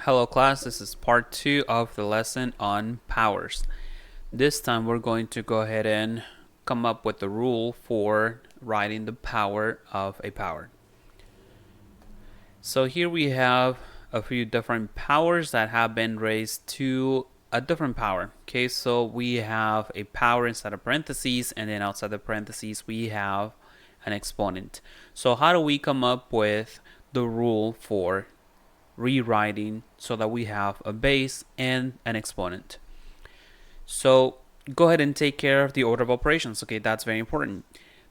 Hello class, this is part 2 of the lesson on powers. This time we're going to go ahead and come up with the rule for writing the power of a power. So here we have a few different powers that have been raised to a different power. Okay, so we have a power inside of parentheses, and then outside the parentheses we have an exponent. So how do we come up with the rule for rewriting so that we have a base and an exponent? So go ahead and take care of the order of operations. Okay, that's very important.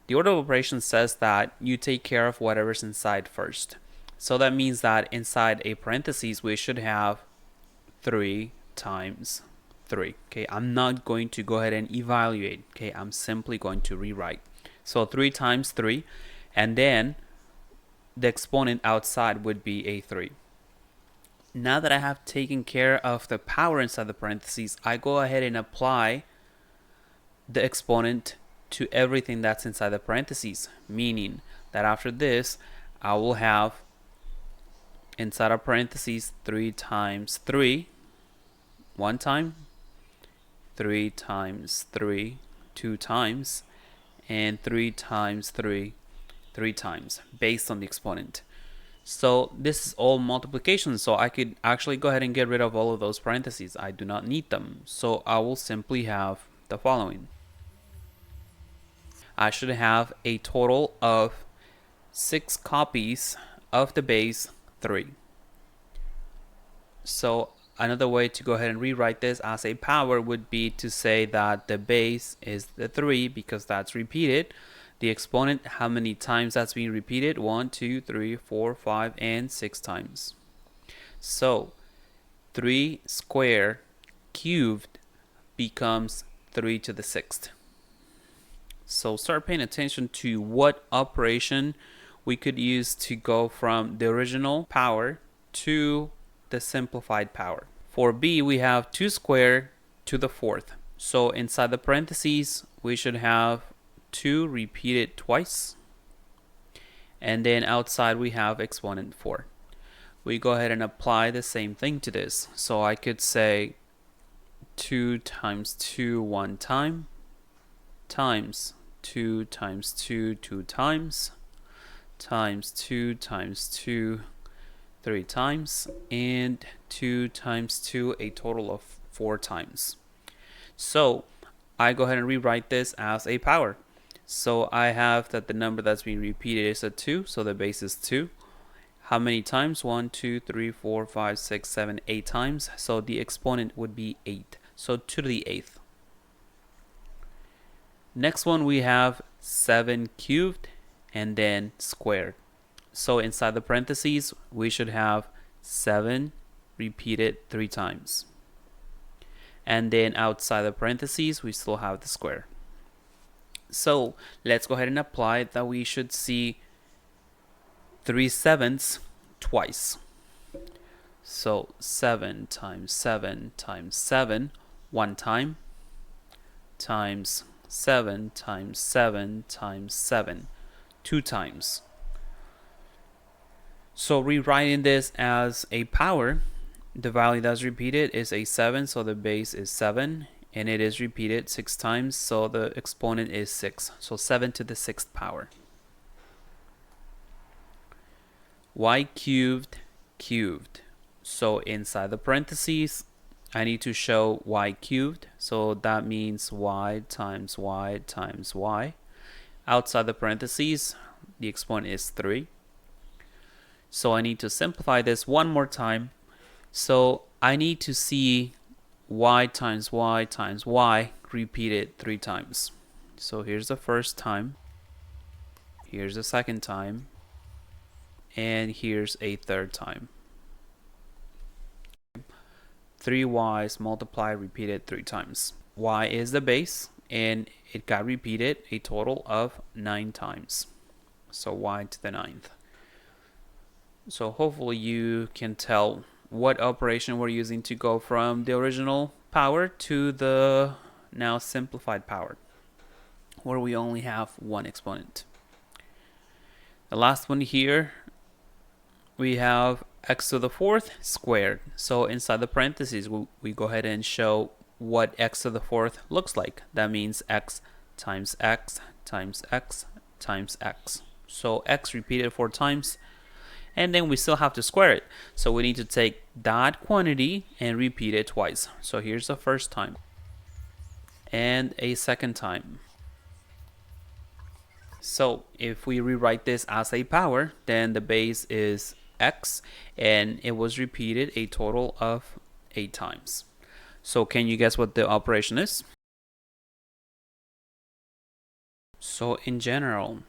The order of operations says that you take care of whatever's inside first. So that means that inside a parentheses we should have 3 times 3. Okay, I'm not going to go ahead and evaluate. Okay, I'm simply going to rewrite. So 3 times 3, and then the exponent outside would be a 3. Now that I have taken care of the power inside the parentheses, I go ahead and apply the exponent to everything that's inside the parentheses, meaning that after this, I will have inside of parentheses 3 times 3, 1 time, 3 times 3, 2 times, and 3 times 3, 3 times, based on the exponent. So this is all multiplication, so I could actually go ahead and get rid of all of those parentheses. I do not need them, so I will simply have the following. I should have a total of 6 copies of the base 3. So another way to go ahead and rewrite this as a power would be to say that the base is the 3 because that's repeated. The exponent, how many times that's being repeated? 1, 2, 3, 4, 5, and 6 times. So 3 squared cubed becomes 3 to the 6th. So start paying attention to what operation we could use to go from the original power to the simplified power. For B, we have 2 squared to the 4th. So inside the parentheses, we should have 2 repeated twice, and then outside we have exponent 4. We go ahead and apply the same thing to this. So I could say 2 times 2 1 time, times 2 times 2 2 times, times 2 times 2 3 times, and 2 times 2 a total of 4 times. So I go ahead and rewrite this as a power. So I have that the number that's being repeated is a 2, so the base is 2. How many times? 1, 2, 3, 4, 5, 6, 7, 8 times. So the exponent would be 8. So 2 to the 8th. Next one we have 7 cubed and then squared. So inside the parentheses we should have 7 repeated 3 times. And then outside the parentheses we still have the square. So let's go ahead and apply that we should see 3/7 twice. So 7 times 7 times 7 1 time, times 7 times 7 times 7 2 times. So rewriting this as a power, the value that's repeated is a 7, so the base is 7, and it is repeated 6 times, so the exponent is 6. So 7 to the 6th power. Y cubed cubed. So inside the parentheses, I need to show y cubed. So that means y times y times y. Outside the parentheses, the exponent is 3. So I need to simplify this one more time. So I need to see y times y times y repeated 3 times. So here's the first time, here's the second time, and here's a third time. 3 y's multiplied repeated 3 times. Y is the base and it got repeated a total of 9 times. So y to the 9th. So hopefully you can tell what operation we're using to go from the original power to the now simplified power, where we only have one exponent. The last one here, we have x to the fourth squared. So inside the parentheses, we go ahead and show what x to the fourth looks like. That means x times x times x times x. So x repeated 4 times, and then we still have to square it. So we need to take that quantity and repeat it twice. So here's the first time and a second time. So if we rewrite this as a power, then the base is x, and it was repeated a total of 8 times. So can you guess what the operation is? So in general,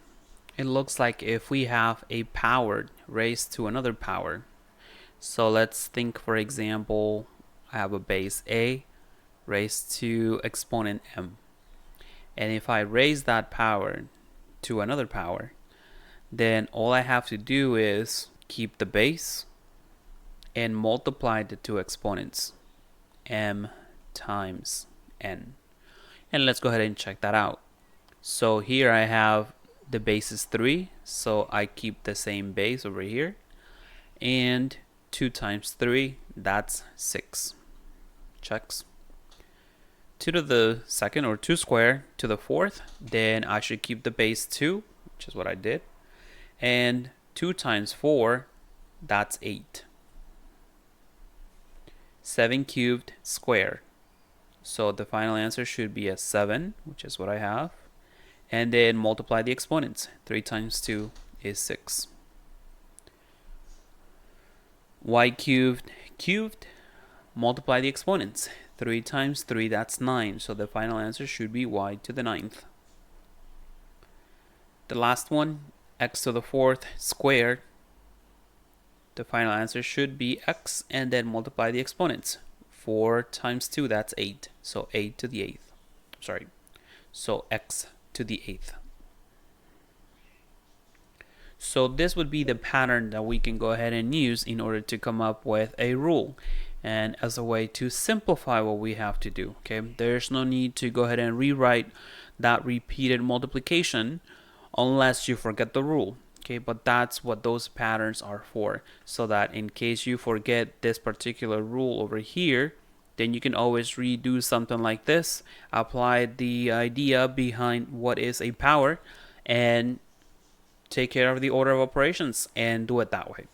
it looks like if we have a power raised to another power. So let's think, for example, I have a base a raised to exponent m. And if I raise that power to another power, then all I have to do is keep the base and multiply the two exponents, m times n. And let's go ahead and check that out. So here I have the base is 3, so I keep the same base over here, and 2 times 3, that's 6. Checks. 2 to the second, or 2 squared to the fourth, then I should keep the base 2, which is what I did, and 2 times 4, that's 8. 7 cubed squared. So the final answer should be a 7, which is what I have. And then multiply the exponents. 3 times 2 is 6. Y cubed cubed, multiply the exponents. 3 times 3, that's 9. So the final answer should be y to the 9th. The last one, x to the fourth squared. The final answer should be x, and then multiply the exponents. 4 times 2, that's 8. So 8 to the 8th. Sorry. So x to the 8th. So this would be the pattern that we can go ahead and use in order to come up with a rule, and as a way to simplify what we have to do. Okay, there's no need to go ahead and rewrite that repeated multiplication unless you forget the rule. Okay, but that's what those patterns are for, so that in case you forget this particular rule over here, then you can always redo something like this, apply the idea behind what is a power, and take care of the order of operations and do it that way.